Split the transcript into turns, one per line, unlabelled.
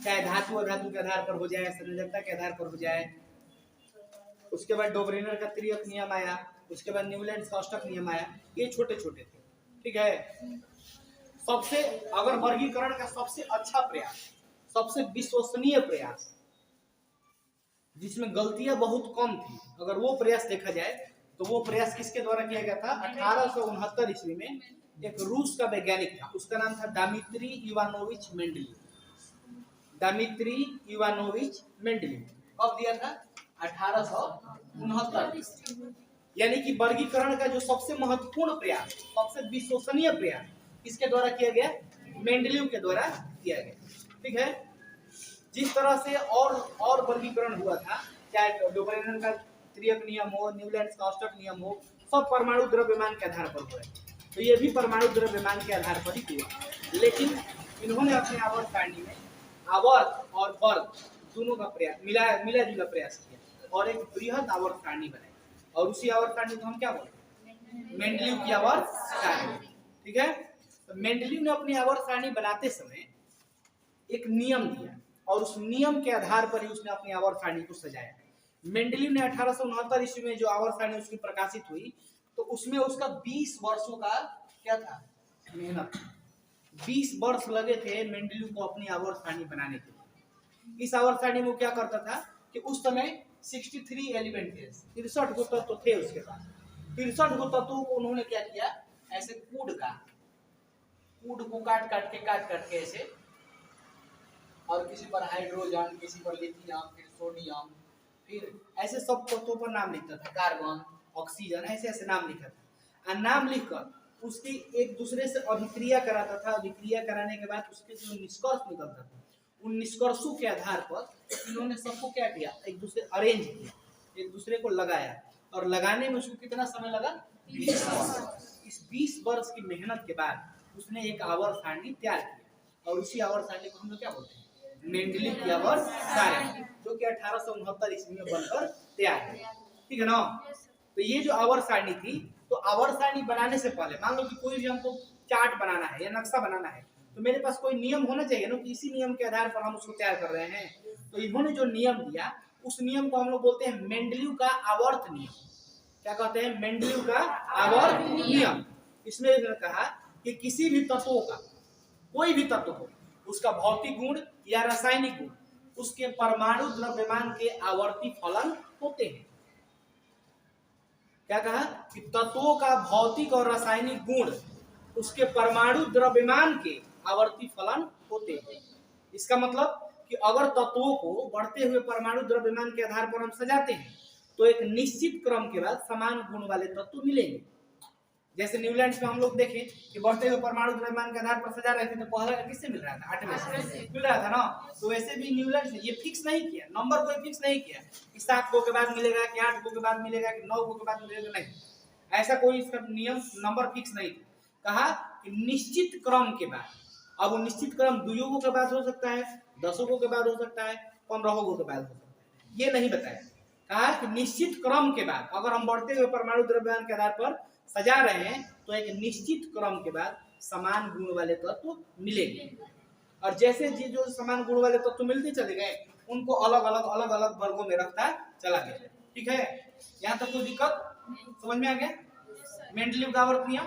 चाहे धातु और धातु के आधार पर हो जाए, संयोजकता के आधार पर हो जाए। उसके बाद डोबरेनर का त्रियक नियम आया, उसके बाद न्यूलैंड का अष्टक नियम आया। ये छोटे छोटे थे, ठीक है। सबसे अगर वर्गीकरण का सबसे अच्छा प्रयास, सबसे विश्वसनीय प्रयास, जिसमें गलतियां बहुत कम थी, अगर वो प्रयास देखा जाए तो वो प्रयास किसके द्वारा किया गया था? 1869 ईस्वी में एक रूस का वैज्ञानिक था, उसका नाम था Dmitri Ivanovich Mendeleev. Dmitri Ivanovich Mendeleev कब दिया था? 1869। यानी कि वर्गीकरण का जो सबसे महत्वपूर्ण प्रयास, सबसे विश्वसनीय प्रयास किसके द्वारा किया गया? मेंडलीव के द्वारा किया गया, ठीक है। जिस तरह से और वर्गीकरण हुआ था, चाहे डोबरेनर का त्रियक नियम हो, न्यूलैंड का अष्टक नियम हो, सब परमाणु द्रव्यमान के आधार पर हुआ है। तो ये भी परमाणु द्रव्यमान के आधार पर ही हुआ, लेकिन इन्होंने अपने आवर्त सारणी में आवर्त और वर्ग दोनों का प्रयास मिला जुला प्रयास किया और एक बृहद आवर्त सारणी बनाई। और उसी आवर्त सारणी को हम क्या बोलते हैं? मेंडलीव की आवर्त सारणी, ठीक है। तो मेंडलीव ने अपनी आवर्त सारणी बनाते समय एक नियम दिया और उस नियम के आधार पर ही उसने अपनी आवर्त सारणी को सजाया। मेंडलीव ने 1869 ईस्वी में जो आवर्त सारणी उसकी प्रकाशित हुई, तो उसमें उसका 20 वर्षों का क्या था? मेहनत। 20 वर्ष लगे थे मेंडलीव को अपनी आवर्त सारणी बनाने के लिए। इस आवर्त सारणी में क्या करता था कि उस समय 63 एलिमेंट थे, 63 गो तत्व थे उसके पास। 63 गो तत्वों को उन्होंने क्या किया? ऐसे कूड को काट काट के ऐसे, और किसी पर हाइड्रोजन, किसी पर लिथियम, फिर सोडियम, फिर ऐसे सब तत्वों पर नाम लिखता था, कार्बन, ऑक्सीजन, ऐसे ऐसे नाम लिखा था। और नाम लिखकर उसकी एक दूसरे से अभिक्रिया कराता था। अभिक्रिया कराने के बाद उसके जो निष्कर्ष निकलता था, उन निष्कर्षों के आधार पर इन्होंने सबको क्या किया? एक दूसरे अरेंज किया, एक दूसरे को लगाया, और लगाने में उसको कितना समय लगा? 20 वर्ष। इस 20 वर्ष की मेहनत के बाद उसने एक आवर्त सारणी तैयार किया, और उसी आवर्त सारणी को हम लोग क्या बोलते हैं? मेंडलीव की आवर्त सारणी, जो कि 1869 ईस्वी में बनकर तैयार हुई, ठीक है ना। तो ये जो आवर्त सारणी थी, तो आवर्त सारणी बनाने से पहले मान लो कि कोई भी हमको चार्ट बनाना है या नक्शा बनाना है, तो मेरे पास कोई नियम होना चाहिए ना, कि इसी नियम के आधार पर हम उसको तैयार कर रहे हैं। तो इन्होंने जो नियम दिया, उस नियम को हम लोग बोलते हैं मेंडलीव का आवर्त नियम। क्या कहते हैं? मेंडलीव का आवर्त नियम। इसमें कहा कि किसी भी तत्वों का, कोई भी तत्व हो, उसका भौतिक गुण या रासायनिक गुण, उसके परमाणु द्रव्यमान के आवर्ती फलन होते हैं। क्या कहा? कि तत्वों का भौतिक और रासायनिक गुण उसके परमाणु द्रव्यमान के आवर्ती फलन होते हैं। इसका मतलब कि अगर तत्वों को बढ़ते हुए परमाणु द्रव्यमान के आधार पर हम सजाते हैं, तो एक निश्चित क्रम के बाद समान गुण वाले तत्व मिलेंगे। जैसे न्यूलैंड में हम लोग देखें कि बढ़ते हुए परमाणु द्रव्यमान के आधार पर सजा रहे थे, तो पहला किससे मिल रहा था? 8वें से मिल रहा था ना। तो वैसे भी न्यूलैंड से ये फिक्स नहीं किया, नंबर को फिक्स नहीं किया कि 7 गो के बाद मिलेगा, कि 8 गो के बाद मिलेगा, कि 9 गो के बाद मिलेगा, नहीं, ऐसा कोई इसका नियम नंबर फिक्स नहीं था। कहा कि निश्चित क्रम के बाद, अब वो निश्चित क्रम 2 गो के बाद हो सकता है, 10 गो के बाद हो सकता है, 15 गो के बाद हो सकता है, ये नहीं बताया। कहा कि निश्चित क्रम के बाद अगर हम बढ़ते हुए परमाणु द्रव्यमान के आधार पर सजा रहे हैं, तो एक निश्चित क्रम के बाद समान गुण वाले तत्व मिलेंगे। और जैसे जो समान गुण वाले तत्व मिलते चले गए, उनको अलग अलग वर्गों में रखता चला गया, ठीक है। यहाँ तक कोई दिक्कत समझ में आ गया? मेंडलीव का आवर्त नियम।